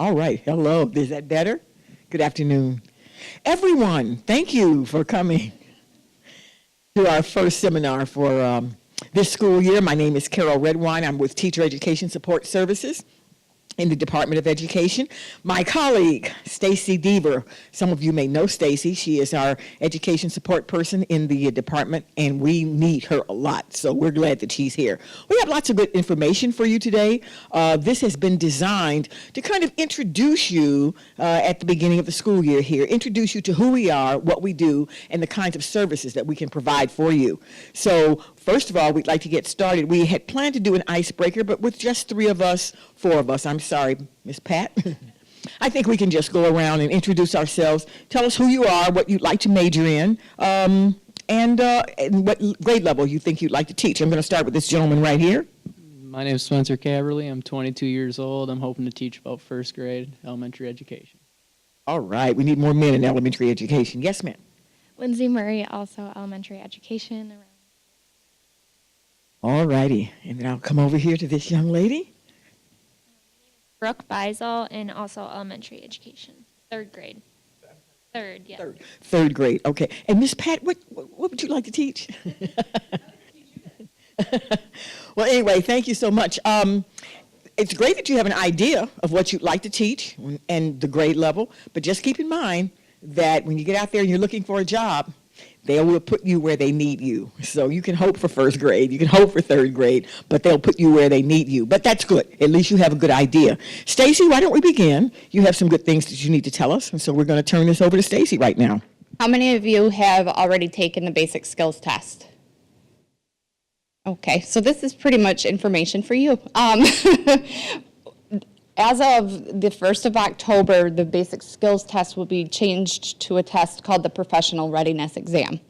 All right. Hello. Is that better? Good afternoon. Everyone, thank you for coming to our first seminar for this school year. My name is Carol Redwine. I'm with Teacher Education Support Services in the Department of Education. My colleague, Stacy Deaver, some of you may know Stacy. She is our education support person in the department, and we need her a lot, so we're glad that she's here. We have lots of good information for you today. This has been designed to kind of introduce you at the beginning of the school year here, introduce you to who we are, what we do, and the kinds of services that we can provide for you. So first of all, we'd like to get started. We had planned to do an icebreaker, but with just four of us, I'm sorry, Miss Pat. I think we can just go around and introduce ourselves. Tell us who you are, what you'd like to major in, and what grade level you think you'd like to teach. I'm going to start with this gentleman right here. My name is Spencer Caverly. I'm 22 years old. I'm hoping to teach about first grade elementary education. All right, we need more men in elementary education. Yes, ma'am. Lindsay Murray, also elementary education. All righty, and then I'll come over here to this young lady. Brooke Beisel, and also elementary education. Third grade. Third, yeah. Third grade, okay. And Miss Pat, what would you like to teach? Well, anyway, thank you so much. It's great that you have an idea of what you'd like to teach and the grade level, but just keep in mind that when you get out there and you're looking for a job, they will put you where they need you. So you can hope for first grade, you can hope for third grade, but they'll put you where they need you. But that's good. At least you have a good idea. Stacy, why don't we begin? You have some good things that you need to tell us, and so we're going to turn this over to Stacy right now. How many of you have already taken the basic skills test? Okay, so this is pretty much information for you. As of the 1st of October, the basic skills test will be changed to a test called the professional readiness exam.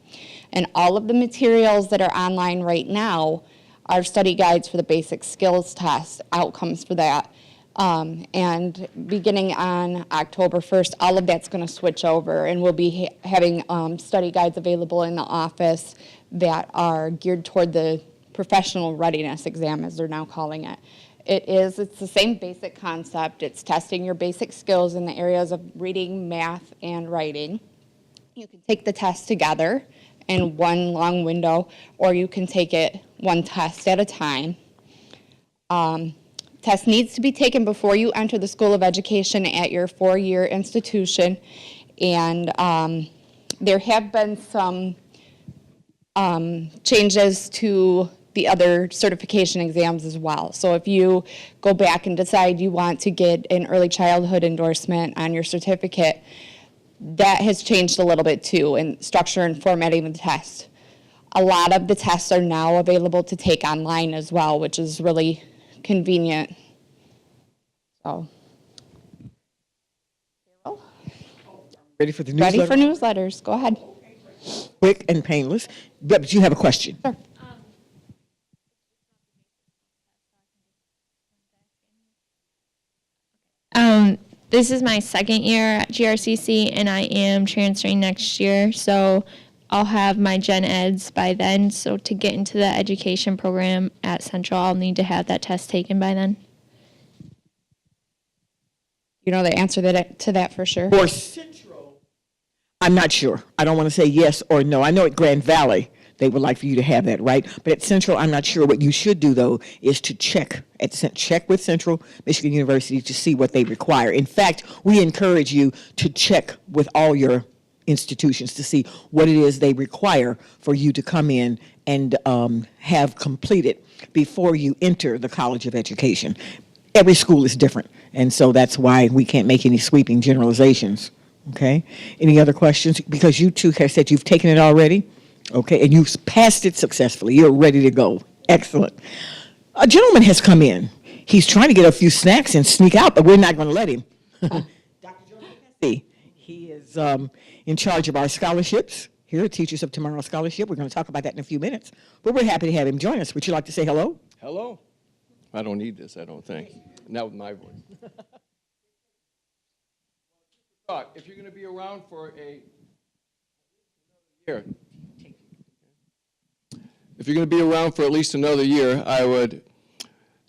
And all of the materials that are online right now are study guides for the basic skills test, outcomes for that. And beginning on October 1st, all of that's going to switch over, and we'll be having study guides available in the office that are geared toward the professional readiness exam, as they're now calling it. It's the same basic concept. It's testing your basic skills in the areas of reading, math, and writing. You can take the test together in one long window, or you can take it one test at a time. Test needs to be taken before you enter the School of Education at your four-year institution, and there have been some changes to the other certification exams as well. So if you go back and decide you want to get an early childhood endorsement on your certificate, that has changed a little bit too in structure and formatting of the test. A lot of the tests are now available to take online as well, which is really convenient. So, Ready for the newsletter? ready for newsletters, go ahead. Quick and painless. But you have a question. Sure. This is my second year at GRCC, and I am transferring next year, so I'll have my gen eds by then. So to get into the education program at Central, I'll need to have that test taken by then. You know the answer to that for sure? For Central, I'm not sure. I don't want to say yes or no. I know at Grand Valley, they would like for you to have that, right? But at Central, I'm not sure. What you should do, though, is to check with Central Michigan University to see what they require. In fact, we encourage you to check with all your institutions to see what it is they require for you to come in and have completed before you enter the College of Education. Every school is different, and so that's why we can't make any sweeping generalizations, okay? Any other questions? Because you two have said you've taken it already. Okay, and you've passed it successfully. You're ready to go. Excellent. A gentleman has come in. He's trying to get a few snacks and sneak out, but we're not going to let him. Dr. Jordan Pesce. He is in charge of our scholarships here at Teachers of Tomorrow Scholarship. We're going to talk about that in a few minutes, but we're happy to have him join us. Would you like to say hello? Hello. I don't need this, I don't think. Not with my voice. If you're going to be around for a year, if you're going to be around for at least another year, I would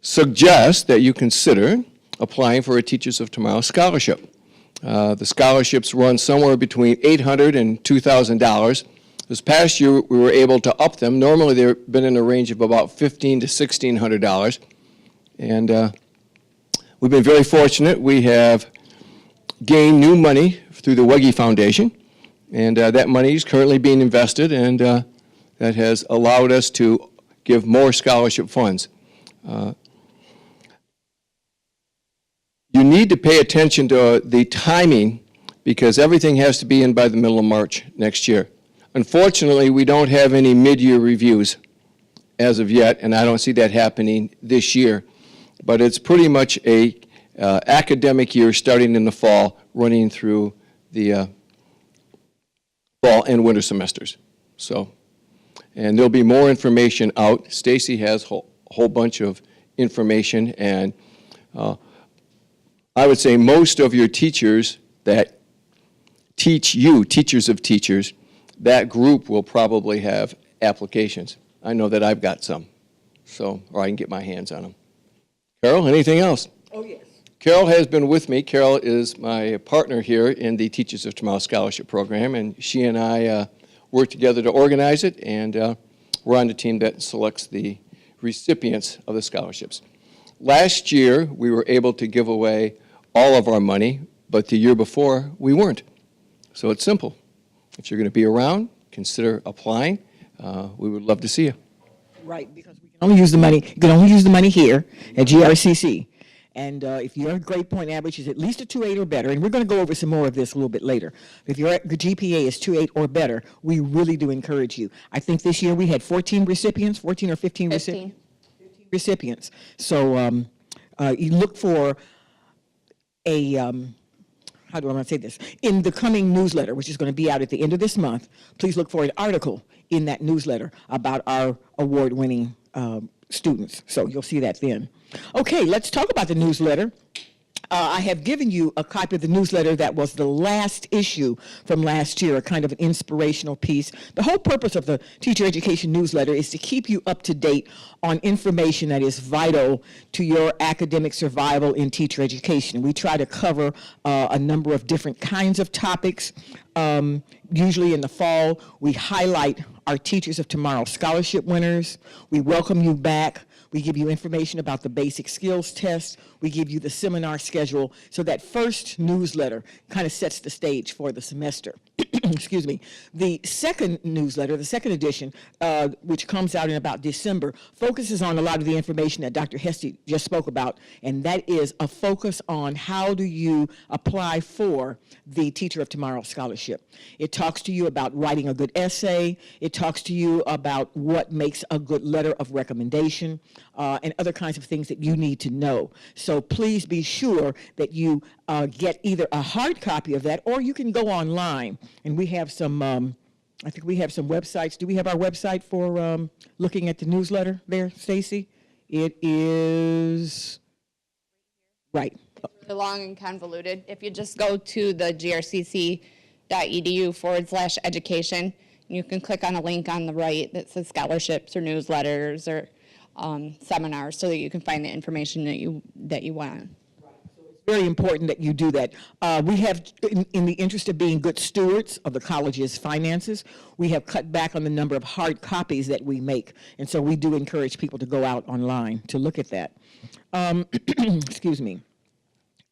suggest that you consider applying for a Teachers of Tomorrow scholarship. The scholarships run somewhere between $800 and $2,000. This past year, we were able to up them. Normally, they've been in a range of about $1,500 to $1,600. And we've been very fortunate. We have gained new money through the Wege Foundation, and that money is currently being invested, and that has allowed us to give more scholarship funds. You need to pay attention to the timing because everything has to be in by the middle of March next year. Unfortunately, we don't have any mid-year reviews as of yet, and I don't see that happening this year. But it's pretty much a academic year starting in the fall, running through the fall and winter semesters. So, and there'll be more information out. Stacy has a whole bunch of information, and I would say most of your teachers that teach you, teachers of teachers, that group will probably have applications. I know that I've got some, so, or I can get my hands on them. Carol, anything else? Oh, yes. Carol has been with me. Carol is my partner here in the Teachers of Tomorrow Scholarship Program, and she and I work together to organize it, and we're on the team that selects the recipients of the scholarships. Last year, we were able to give away all of our money, but the year before, we weren't. So it's simple. If you're going to be around, consider applying. We would love to see you. Right, because we can only use the money, you can only use the money here at GRCC. And if your grade point average is at least a 2.8 or better, and we're going to go over some more of this a little bit later. If your GPA is 2.8 or better, we really do encourage you. I think this year we had 14 recipients, 14 or 15 recipients. So you look for a, how do I want to say this? In the coming newsletter, which is going to be out at the end of this month, please look for an article in that newsletter about our award-winning students. So you'll see that then. Okay, let's talk about the newsletter. I have given you a copy of the newsletter that was the last issue from last year, a kind of an inspirational piece. The whole purpose of the Teacher Education newsletter is to keep you up to date on information that is vital to your academic survival in teacher education. We try to cover a number of different kinds of topics. Usually in the fall, we highlight our Teachers of Tomorrow scholarship winners. We welcome you back. We give you information about the basic skills test. We give you the seminar schedule. So that first newsletter kind of sets the stage for the semester. Excuse me. The second newsletter, the second edition, which comes out in about December, focuses on a lot of the information that Dr. Hesty just spoke about, and that is a focus on how do you apply for the Teacher of Tomorrow scholarship. It talks to you about writing a good essay. It talks to you about what makes a good letter of recommendation, and other kinds of things that you need to know. So please be sure that you get either a hard copy of that, or you can go online. And we have some, I think we have some websites. Do we have our website for looking at the newsletter there, Stacy? It is, right. Really long and convoluted. If you just go to the grcc.edu/education, you can click on a link on the right that says scholarships or newsletters or seminars, so that you can find the information that you want. Very important that you do that. We have, in the interest of being good stewards of the college's finances, we have cut back on the number of hard copies that we make. And so we do encourage people to go out online to look at that. Excuse me.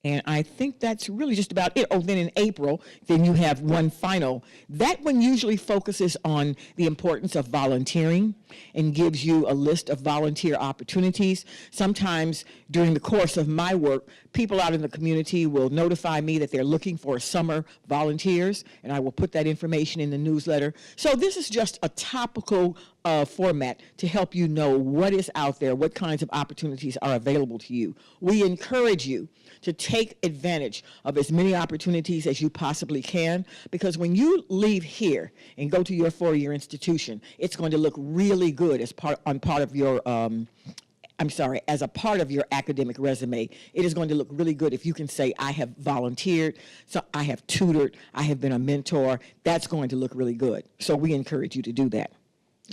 And I think that's really just about it. Oh, then in April, then you have one final. That one usually focuses on the importance of volunteering and gives you a list of volunteer opportunities. Sometimes during the course of my work, people out in the community will notify me that they're looking for summer volunteers, and I will put that information in the newsletter. So this is just a topical format to help you know what is out there, what kinds of opportunities are available to you. We encourage you to take advantage of as many opportunities as you possibly can, because when you leave here and go to your four-year institution, it's going to look really good as part of your as a part of your academic resume. It is going to look really good if you can say, I have volunteered, so I have tutored, I have been a mentor. That's going to look really good. So we encourage you to do that.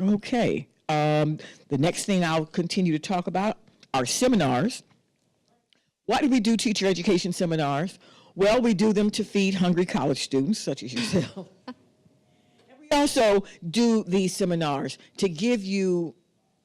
Okay. The next thing I'll continue to talk about are seminars. Why do we do teacher education seminars? Well, we do them to feed hungry college students, such as yourself. And we also do these seminars to give you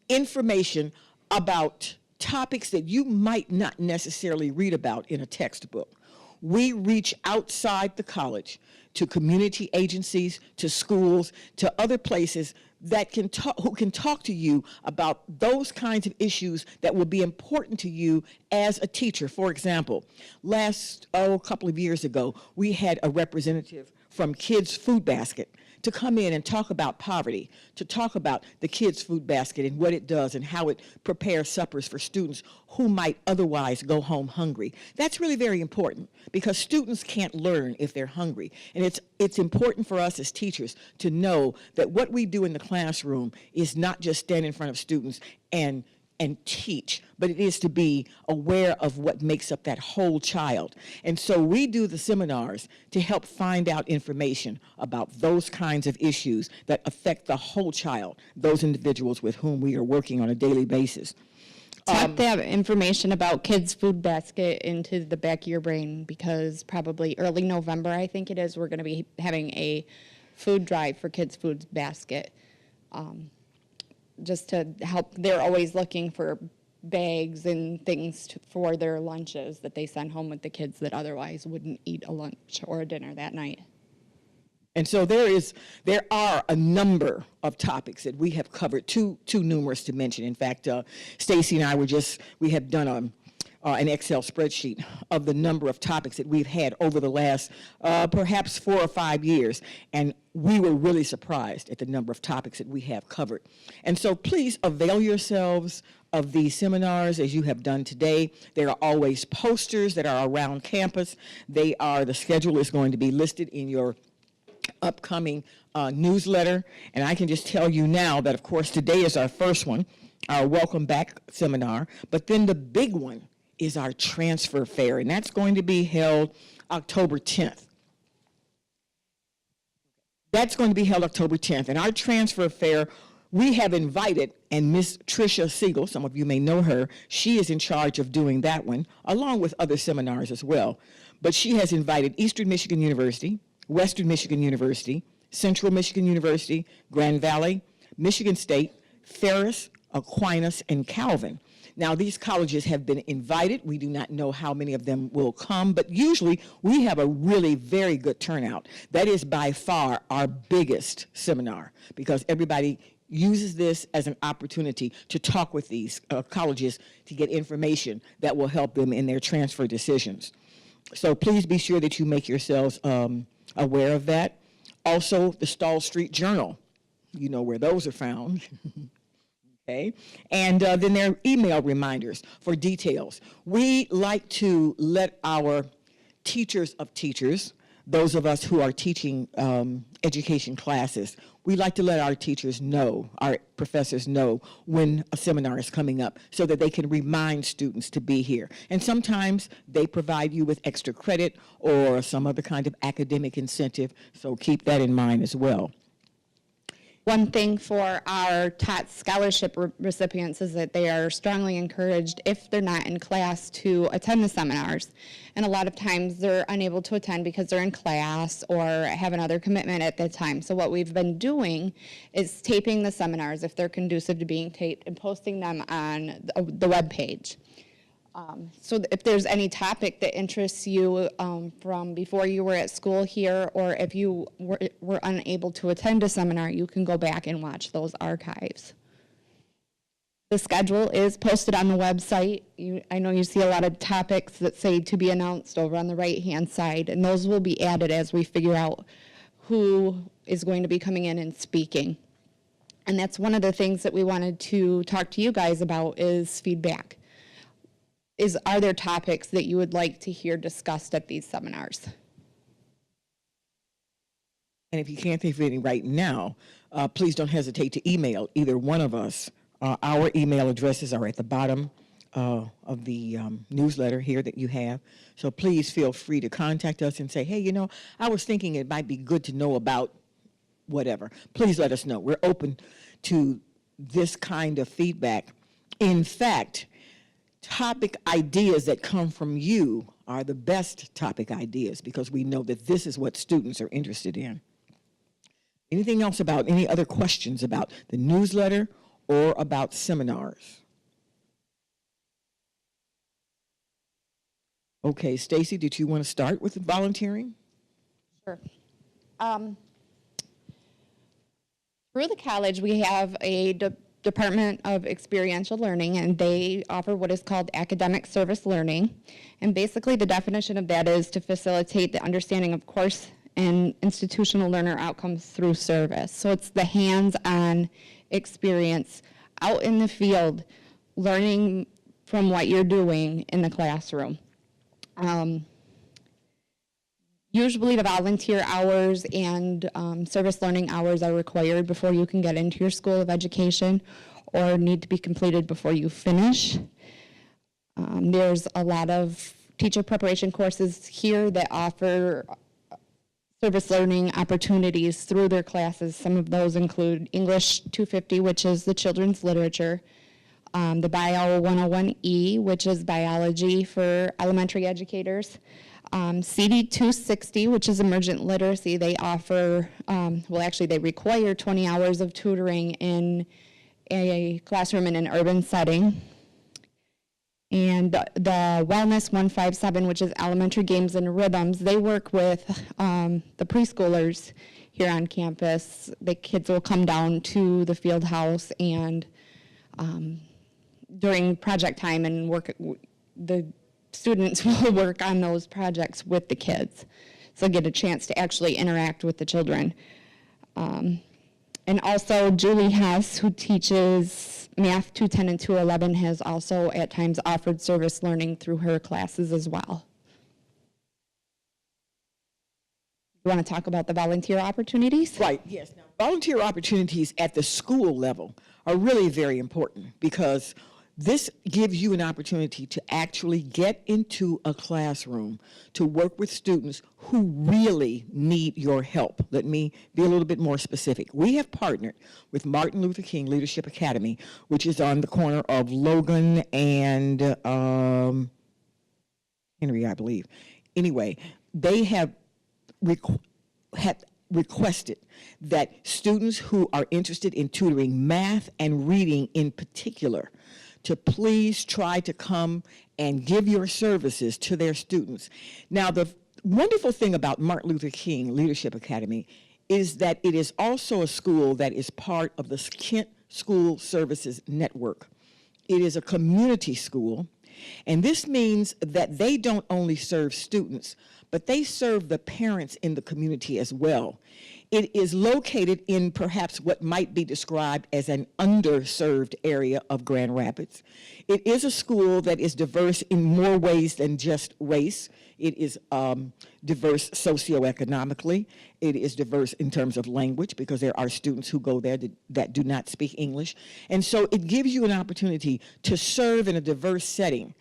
information about topics that you might not necessarily read about in a textbook. We reach outside the college to community agencies, to schools, to other places that who can talk to you about those kinds of issues that will be important to you as a teacher. For example, a couple of years ago, we had a representative from Kids Food Basket to come in and talk about poverty, to talk about the Kids Food Basket and what it does and how it prepares suppers for students who might otherwise go home hungry. That's really very important because students can't learn if they're hungry. And it's important for us as teachers to know that what we do in the classroom is not just stand in front of students and teach, but it is to be aware of what makes up that whole child. And so we do the seminars to help find out information about those kinds of issues that affect the whole child, those individuals with whom we are working on a daily basis. Tuck that information about Kids Food Basket into the back of your brain because probably early November, I think it is, we're going to be having a food drive for Kids Food Basket. Just to help, they're always looking for bags and things for their lunches that they send home with the kids that otherwise wouldn't eat a lunch or a dinner that night. And so there are a number of topics that we have covered, too numerous to mention. In fact, Stacy and I we have done an Excel spreadsheet of the number of topics that we've had over the last perhaps 4 or 5 years. And we were really surprised at the number of topics that we have covered. And so please avail yourselves of these seminars as you have done today. There are always posters that are around campus. The schedule is going to be listed in your upcoming newsletter. And I can just tell you now that, of course, today is our first one, our Welcome Back seminar. But then the big one is our transfer fair, and that's going to be held October 10th. That's going to be held October 10th. And our transfer fair, we have invited, and Miss Tricia Siegel, some of you may know her, she is in charge of doing that one, along with other seminars as well. But she has invited Eastern Michigan University, Western Michigan University, Central Michigan University, Grand Valley, Michigan State, Ferris, Aquinas, and Calvin. Now, these colleges have been invited. We do not know how many of them will come, but usually we have a really very good turnout. That is by far our biggest seminar because everybody uses this as an opportunity to talk with these colleges to get information that will help them in their transfer decisions. So please be sure that you make yourselves aware of that. Also, the Stall Street Journal, you know where those are found. Okay, and then there are email reminders for details. We like to let our teachers of teachers, those of us who are teaching education classes, we like to let our teachers know, our professors know when a seminar is coming up so that they can remind students to be here. And sometimes they provide you with extra credit or some other kind of academic incentive, so keep that in mind as well. One thing for our TOTS scholarship recipients is that they are strongly encouraged, if they're not in class, to attend the seminars. And a lot of times they're unable to attend because they're in class or have another commitment at that time. So what we've been doing is taping the seminars, if they're conducive to being taped, and posting them on the web page. So if there's any topic that interests you from before you were at school here, or if you were unable to attend a seminar, you can go back and watch those archives. The schedule is posted on the website. I know you see a lot of topics that say to be announced over on the right-hand side, and those will be added as we figure out who is going to be coming in and speaking. And that's one of the things that we wanted to talk to you guys about is feedback. Are there topics that you would like to hear discussed at these seminars? And if you can't think of any right now, please don't hesitate to email either one of us. Our email addresses are at the bottom of the newsletter here that you have. So please feel free to contact us and say, hey, you know, I was thinking it might be good to know about whatever. Please let us know. We're open to this kind of feedback. In fact, topic ideas that come from you are the best topic ideas because we know that this is what students are interested in. Anything else about any other questions about the newsletter or about seminars? Okay, Stacy, did you want to start with the volunteering? Sure. Through the college, we have a Department of Experiential Learning, and they offer what is called academic service learning. And basically, the definition of that is to facilitate the understanding of course and institutional learner outcomes through service. So it's the hands-on experience out in the field, learning from what you're doing in the classroom. Usually the volunteer hours and service learning hours are required before you can get into your School of Education or need to be completed before you finish. There's a lot of teacher preparation courses here that offer service learning opportunities through their classes. Some of those include English 250, which is the children's literature, the Bio 101E, which is biology for elementary educators, CD 260, which is emergent literacy. They offer, they require 20 hours of tutoring in a classroom in an urban setting. And the Wellness 157, which is elementary games and rhythms, they work with the preschoolers here on campus. The kids will come down to the field house and during project time and the students will work on those projects with the kids. So get a chance to actually interact with the children. And also Julie Hess, who teaches Math 210 and 211, has also at times offered service learning through her classes as well. You want to talk about the volunteer opportunities? Right, yes. Now, volunteer opportunities at the school level are really very important because this gives you an opportunity to actually get into a classroom to work with students who really need your help. Let me be a little bit more specific. We have partnered with Martin Luther King Leadership Academy, which is on the corner of Logan and Henry, I believe. Anyway, they have requested that students who are interested in tutoring math and reading in particular to please try to come and give your services to their students. Now, the wonderful thing about Martin Luther King Leadership Academy is that it is also a school that is part of the Kent School Services Network. It is a community school, and this means that they don't only serve students, but they serve the parents in the community as well. It is located in perhaps what might be described as an underserved area of Grand Rapids. It is a school that is diverse in more ways than just race. It is diverse socioeconomically. It is diverse in terms of language because there are students who go there that do not speak English. And so it gives you an opportunity to serve in a diverse setting.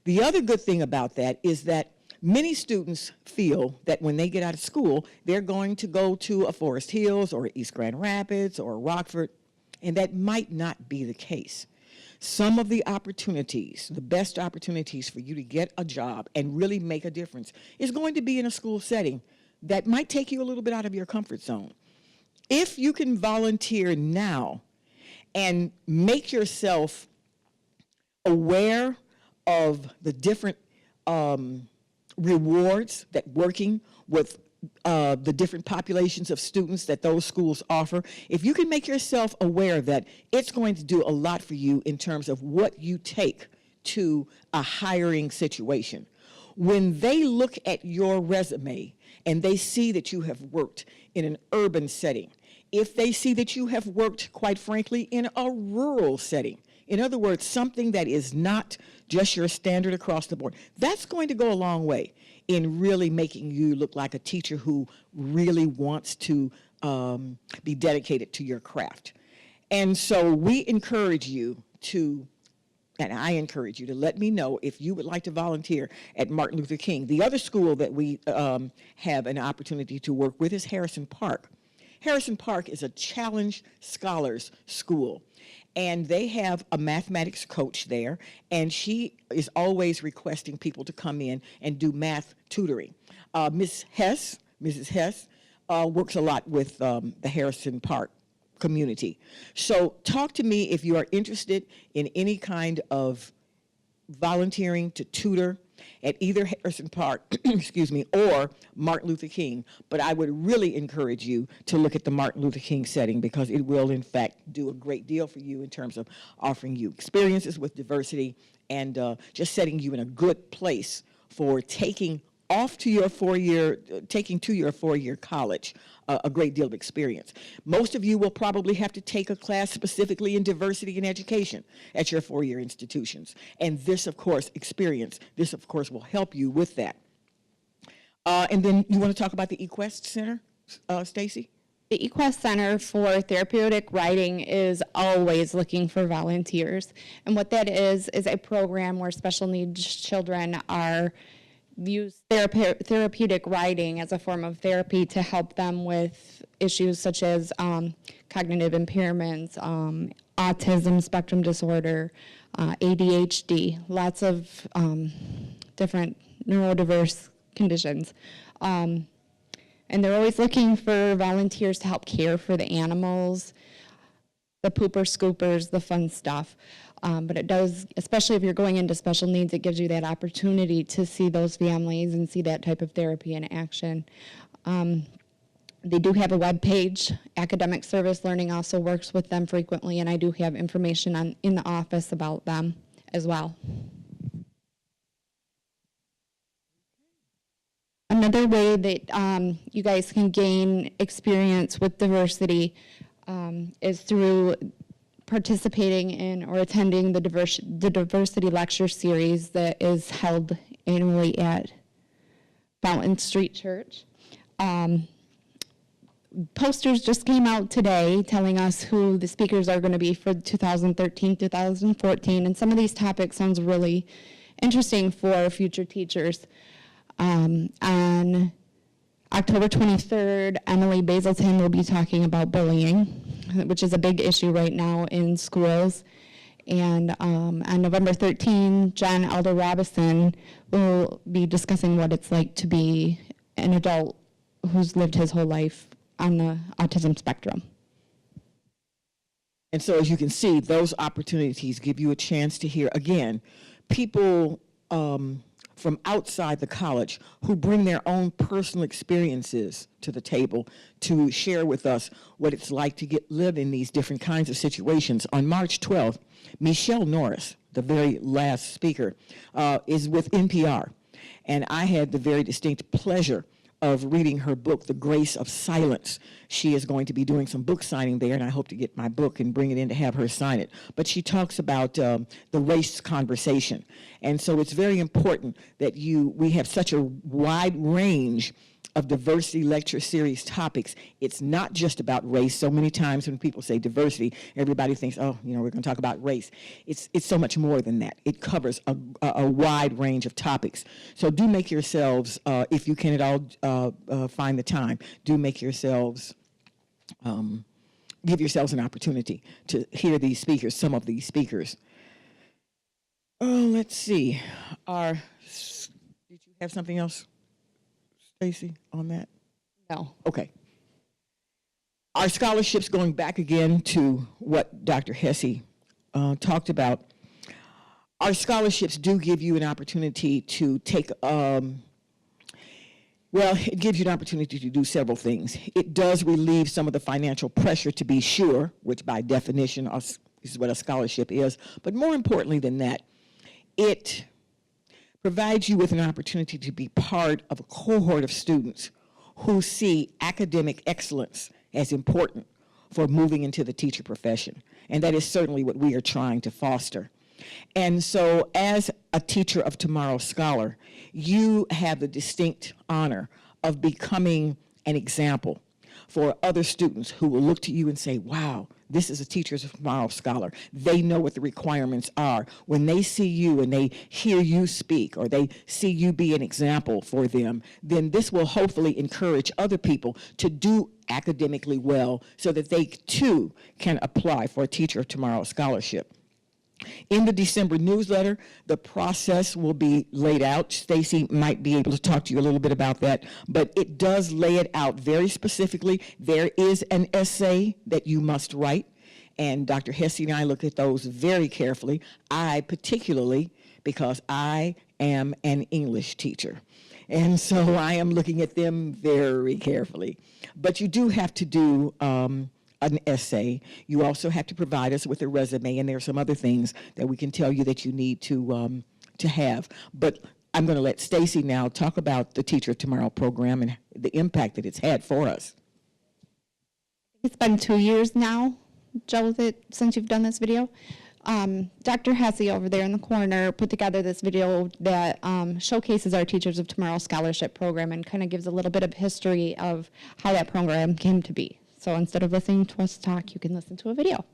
The other good thing about that is that many students feel that when they get out of school, they're going to go to a Forest Hills or East Grand Rapids or Rockford, and that might not be the case. Some of the opportunities, the best opportunities for you to get a job and really make a difference is going to be in a school setting that might take you a little bit out of your comfort zone. If you can volunteer now and make yourself aware of the different rewards that working with the different populations of students that those schools offer, if you can make yourself aware that it's going to do a lot for you in terms of what you take to a hiring situation. When they look at your resume and they see that you have worked in an urban setting, if they see that you have worked, quite frankly, in a rural setting, in other words, something that is not just your standard across the board, that's going to go a long way in really making you look like a teacher who really wants to be dedicated to your craft. And so we encourage you to, and I encourage you to let me know if you would like to volunteer at Martin Luther King. The other school that we have an opportunity to work with is Harrison Park. Harrison Park is a Challenge Scholars School. And they have a mathematics coach there, and she is always requesting people to come in and do math tutoring. Mrs. Hess, works a lot with the Harrison Park community. So talk to me if you are interested in any kind of volunteering to tutor at either Harrison Park, excuse me, or Martin Luther King. But I would really encourage you to look at the Martin Luther King setting, because it will, in fact, do a great deal for you in terms of offering you experiences with diversity and just setting you in a good place for taking to your four-year college a great deal of experience. Most of you will probably have to take a class specifically in diversity in education at your four-year institutions. And this, of course, will help you with that. And then you want to talk about the eQuest Center, Stacy? The eQuest Center for Therapeutic Riding is always looking for volunteers. And what that is a program where special needs children use therapeutic riding as a form of therapy to help them with issues such as cognitive impairments, autism spectrum disorder, ADHD, lots of different neurodiverse conditions. And they're always looking for volunteers to help care for the animals, the pooper scoopers, the fun stuff. But it does, especially if you're going into special needs, it gives you that opportunity to see those families and see that type of therapy in action. They do have a web page. Academic Service Learning also works with them frequently, and I do have information in the office about them as well. Another way that you guys can gain experience with diversity is through participating in or attending the diversity lecture series that is held annually at Fountain Street Church. Posters just came out today telling us who the speakers are going to be for 2013, 2014, and some of these topics sounds really interesting for future teachers. On October 23rd, Emily Basilton will be talking about bullying, which is a big issue right now in schools. And on November 13, John Elder Robison will be discussing what it's like to be an adult who's lived his whole life on the autism spectrum. And so, as you can see, those opportunities give you a chance to hear, again, people from outside the college who bring their own personal experiences to the table to share with us what it's like to live in these different kinds of situations. On March 12th, Michelle Norris, the very last speaker, is with NPR. And I had the very distinct pleasure of reading her book, The Grace of Silence. She is going to be doing some book signing there, and I hope to get my book and bring it in to have her sign it. But she talks about the race conversation. And so it's very important that we have such a wide range of diversity lecture series topics. It's not just about race. So many times when people say diversity, everybody thinks, oh, we're going to talk about race. It's so much more than that. It covers a wide range of topics. So do make yourselves, if you can at all find the time, do make yourselves, give yourselves an opportunity to hear these speakers, some of these speakers. Oh, let's see. Did you have something else, Stacy, on that? No. Okay. Our scholarships, going back again to what Dr. Hesse talked about, our scholarships do give you an opportunity to take, it gives you an opportunity to do several things. It does relieve some of the financial pressure, to be sure, which by definition is what a scholarship is. But more importantly than that, it provides you with an opportunity to be part of a cohort of students who see academic excellence as important for moving into the teacher profession. And that is certainly what we are trying to foster. And so as a Teacher of Tomorrow scholar, you have the distinct honor of becoming an example for other students who will look to you and say, wow, this is a Teachers of Tomorrow scholar. They know what the requirements are. When they see you and they hear you speak or they see you be an example for them, then this will hopefully encourage other people to do academically well so that they too can apply for a Teacher of Tomorrow scholarship. In the December newsletter, the process will be laid out. Stacy might be able to talk to you a little bit about that, but it does lay it out very specifically. There is an essay that you must write, and Dr. Hesse and I look at those very carefully. I particularly, because I am an English teacher, and so I am looking at them very carefully. But you do have to do an essay. You also have to provide us with a resume, and there are some other things that we can tell you that you need to have. But I'm going to let Stacy now talk about the Teacher of Tomorrow program and the impact that it's had for us. It's been 2 years now, Joe, since you've done this video. Dr. Hesse over there in the corner put together this video that showcases our Teachers of Tomorrow scholarship program and kind of gives a little bit of history of how that program came to be. So instead of listening to us talk, you can listen to a video.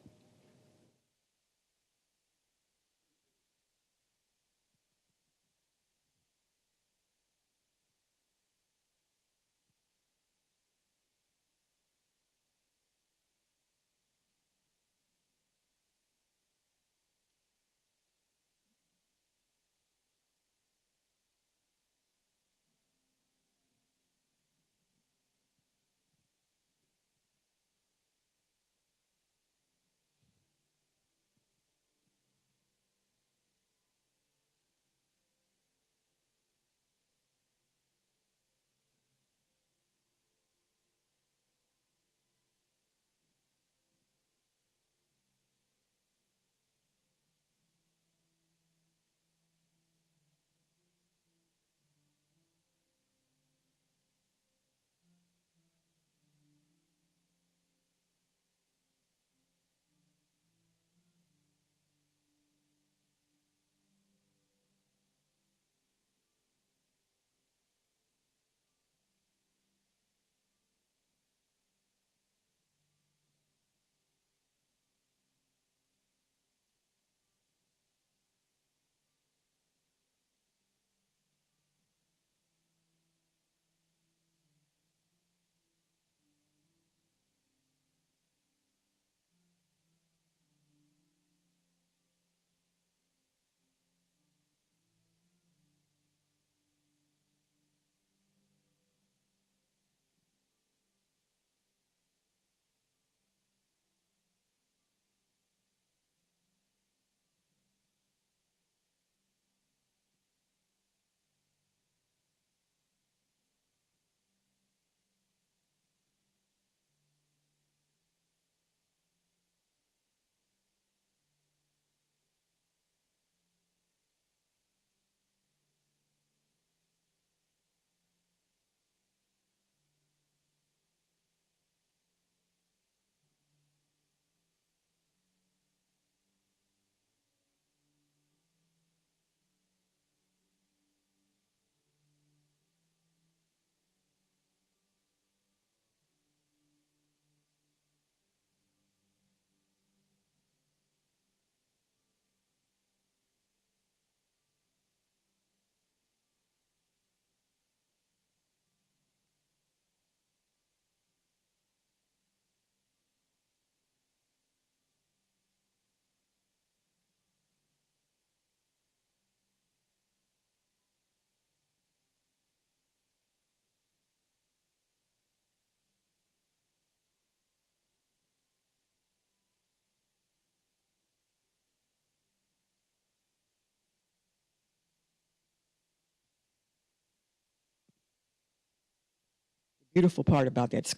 Beautiful part about that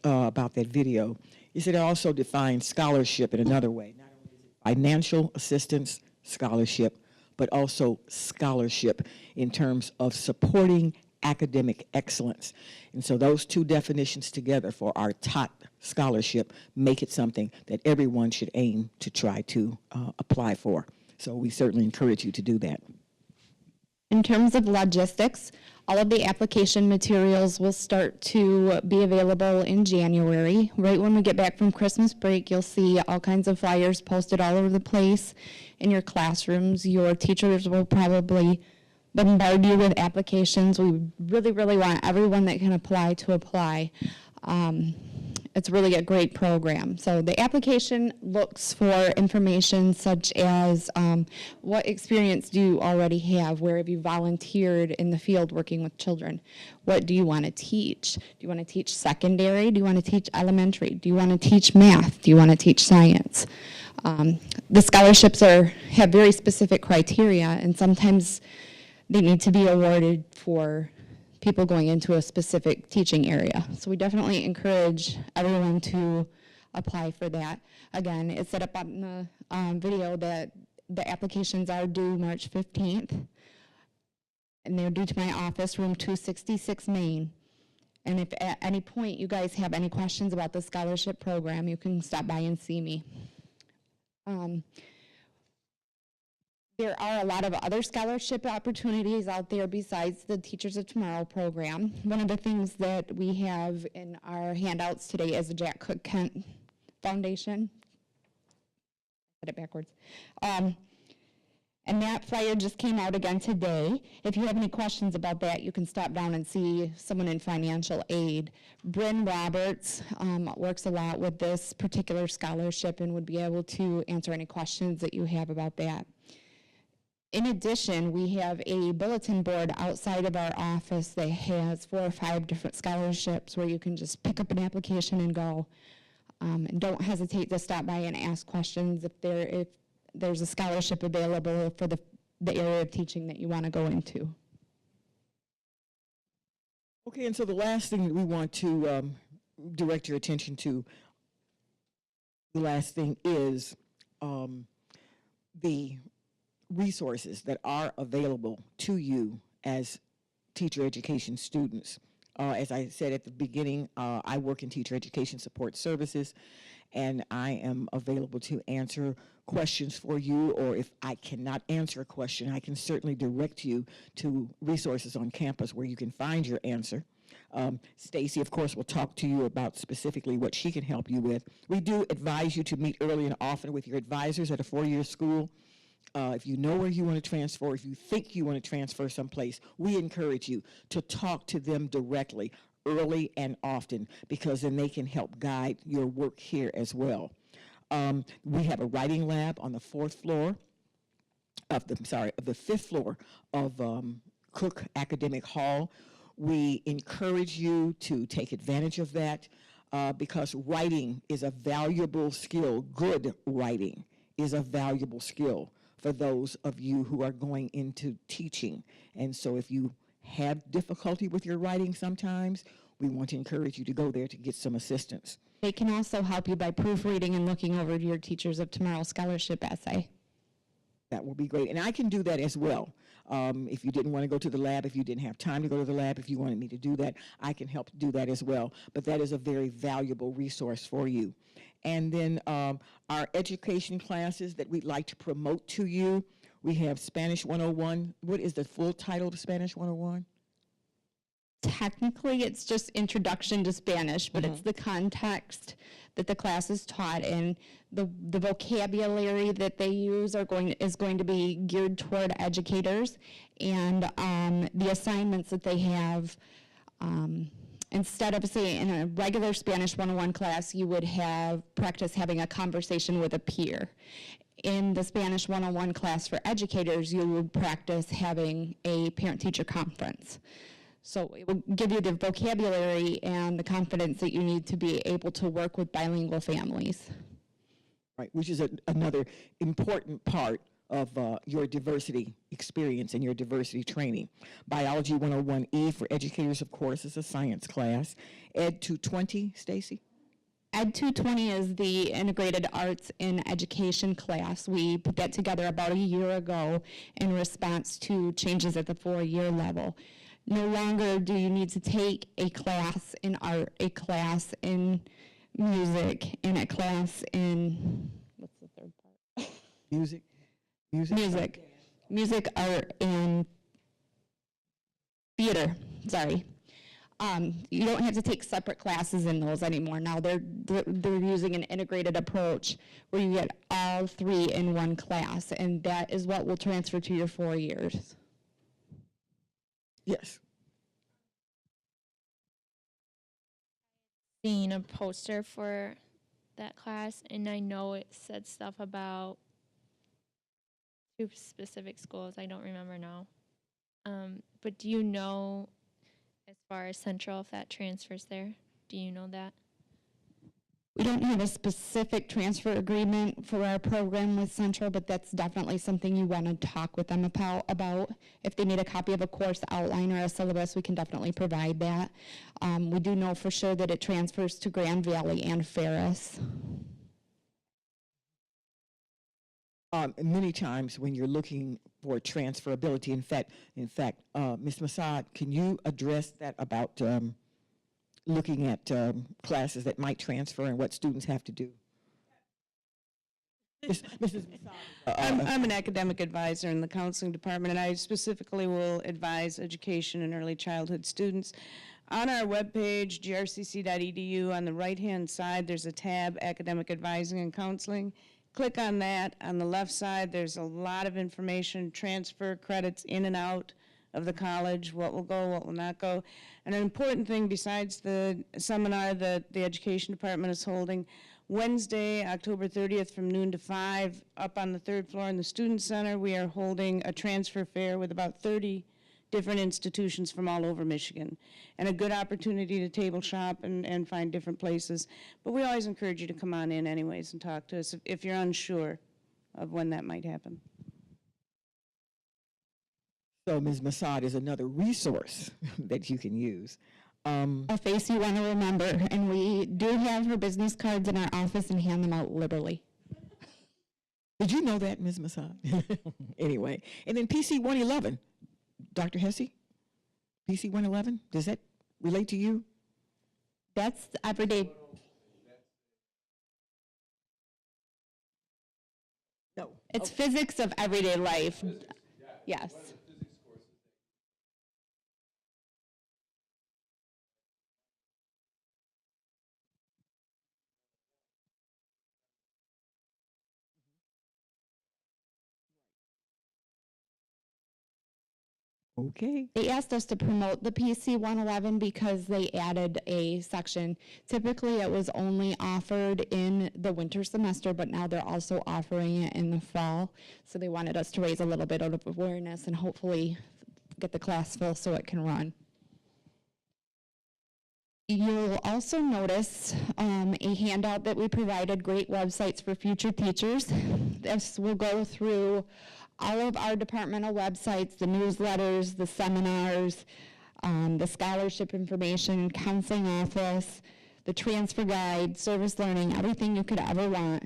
about that video is that it also defines scholarship in another way. Not only is it financial assistance scholarship, but also scholarship in terms of supporting academic excellence. And so those two definitions together for our top scholarship make it something that everyone should aim to try to apply for. So we certainly encourage you to do that. In terms of logistics, all of the application materials will start to be available in January. Right when we get back from Christmas break, you'll see all kinds of flyers posted all over the place in your classrooms. Your teachers will probably bombard you with applications. We really, really want everyone that can apply to apply. It's really a great program. So the application looks for information such as what experience do you already have? Where have you volunteered in the field working with children? What do you want to teach? Do you want to teach secondary? Do you want to teach elementary? Do you want to teach math? Do you want to teach science? The scholarships have very specific criteria, and sometimes they need to be awarded for people going into a specific teaching area. So we definitely encourage everyone to apply for that. Again, it's set up on the video that the applications are due March 15th, and they're due to my office, room 266 Main. And if at any point you guys have any questions about the scholarship program, you can stop by and see me. There are a lot of other scholarship opportunities out there besides the Teachers of Tomorrow program. One of the things that we have in our handouts today is the Jack Cook Kent Foundation. I said it backwards. And that flyer just came out again today. If you have any questions about that, you can stop down and see someone in financial aid. Bryn Roberts works a lot with this particular scholarship and would be able to answer any questions that you have about that. In addition, we have a bulletin board outside of our office that has 4 or 5 different scholarships where you can just pick up an application and go. And don't hesitate to stop by and ask questions if there's a scholarship available for the area of teaching that you want to go into. Okay, and so the last thing that we want to direct your attention to, the last thing is the resources that are available to you as teacher education students. As I said at the beginning, I work in teacher education support services, and I am available to answer questions for you, or if I cannot answer a question, I can certainly direct you to resources on campus where you can find your answer. Stacy, of course, will talk to you about specifically what she can help you with. We do advise you to meet early and often with your advisors at a 4-year school. If you know where you want to transfer, if you think you want to transfer someplace, we encourage you to talk to them directly, early and often, because then they can help guide your work here as well. We have a writing lab on the 5th floor of Cook Academic Hall. We encourage you to take advantage of that because writing is a valuable skill. Good writing is a valuable skill for those of you who are going into teaching. And so if you have difficulty with your writing sometimes, we want to encourage you to go there to get some assistance. They can also help you by proofreading and looking over your Teachers of Tomorrow scholarship essay. That will be great. And I can do that as well. If you didn't want to go to the lab, if you didn't have time to go to the lab, if you wanted me to do that, I can help do that as well. But that is a very valuable resource for you. And then our education classes that we'd like to promote to you, we have Spanish 101. What is the full title of Spanish 101? Technically, it's just Introduction to Spanish, but it's the context that the class is taught in. The vocabulary that they use is going to be geared toward educators, and the assignments that they have, instead of, say, in a regular Spanish 101 class, you would have practice having a conversation with a peer. In the Spanish 101 class for educators, you would practice having a parent-teacher conference. So it will give you the vocabulary and the confidence that you need to be able to work with bilingual families. Right, which is another important part of your diversity experience and your diversity training. Biology 101E for educators, of course, is a science class. Ed 220, Stacy? Ed 220 is the Integrated Arts in Education class. We put that together about a year ago in response to changes at the 4-year level. No longer do you need to take a class in art, a class in music, and a class in, what's the third part? Music, Music, art, and Theater, sorry. You don't have to take separate classes in those anymore. Now they're using an integrated approach where you get all three in one class, and that is what will transfer to your 4 years. Yes. Seen a poster for that class, and I know it said stuff about 2 specific schools. I don't remember now. But do you know, as far as Central, if that transfers there? Do you know that? We don't have a specific transfer agreement for our program with Central, but that's definitely something you want to talk with them about. If they need a copy of a course outline or a syllabus, we can definitely provide that. We do know for sure that it transfers to Grand Valley and Ferris. Many times when you're looking for transferability, in fact, Ms. Masad, can you address that about looking at classes that might transfer and what students have to do? Mrs. Masad. I'm an academic advisor in the counseling department, and I specifically will advise education and early childhood students. On our webpage, grcc.edu, on the right-hand side, there's a tab, Academic Advising and Counseling. Click on that. On the left side, there's a lot of information, transfer credits in and out of the college, what will go, what will not go. And an important thing besides the seminar that the education department is holding, Wednesday, October 30th from noon to 5, up on the 3rd floor in the Student Center, we are holding a transfer fair with about 30 different institutions from all over Michigan, and a good opportunity to table shop and find different places. But we always encourage you to come on in anyways and talk to us if you're unsure of when that might happen. So Ms. Masad is another resource that you can use. A face you want to remember, and we do have her business cards in our office and hand them out liberally. Did you know that, Ms. Masad? Anyway, and then PC 111, Dr. Hesse, PC 111, does that relate to you? That's everyday. No. It's physics of everyday life. Yes. Okay. They asked us to promote the PC 111 because they added a section. Typically, it was only offered in the winter semester, but now they're also offering it in the fall. So they wanted us to raise a little bit of awareness and hopefully get the class full so it can run. You'll also notice a handout that we provided, Great Websites for Future Teachers. This will go through all of our departmental websites, the newsletters, the seminars, the scholarship information, counseling office, the transfer guide, service learning, everything you could ever want.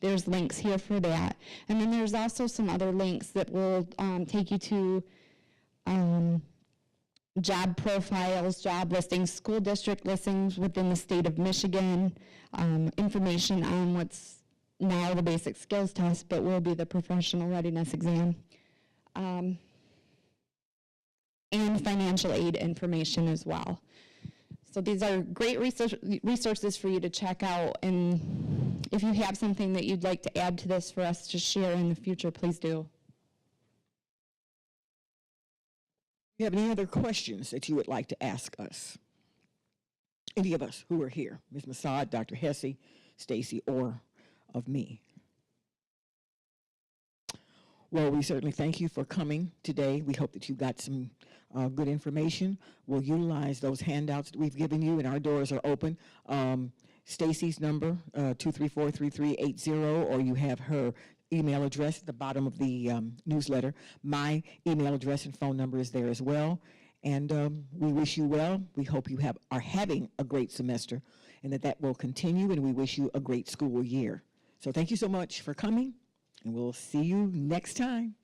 There's links here for that. And then there's also some other links that will take you to job profiles, job listings, school district listings within the state of Michigan, information on what's now the basic skills test, but will be the professional readiness exam, and financial aid information as well. So these are great resources for you to check out, and if you have something that you'd like to add to this for us to share in the future, please do. Do you have any other questions that you would like to ask us? Any of us who are here, Ms. Masad, Dr. Hesse, Stacy, or of me? Well, we certainly thank you for coming today. We hope that you got some good information. We'll utilize those handouts that we've given you, and our doors are open. Stacy's number, 234-3380, or you have her email address at the bottom of the newsletter. My email address and phone number is there as well. And we wish you well. We hope you are having a great semester and that will continue, and we wish you a great school year. So thank you so much for coming, and we'll see you next time.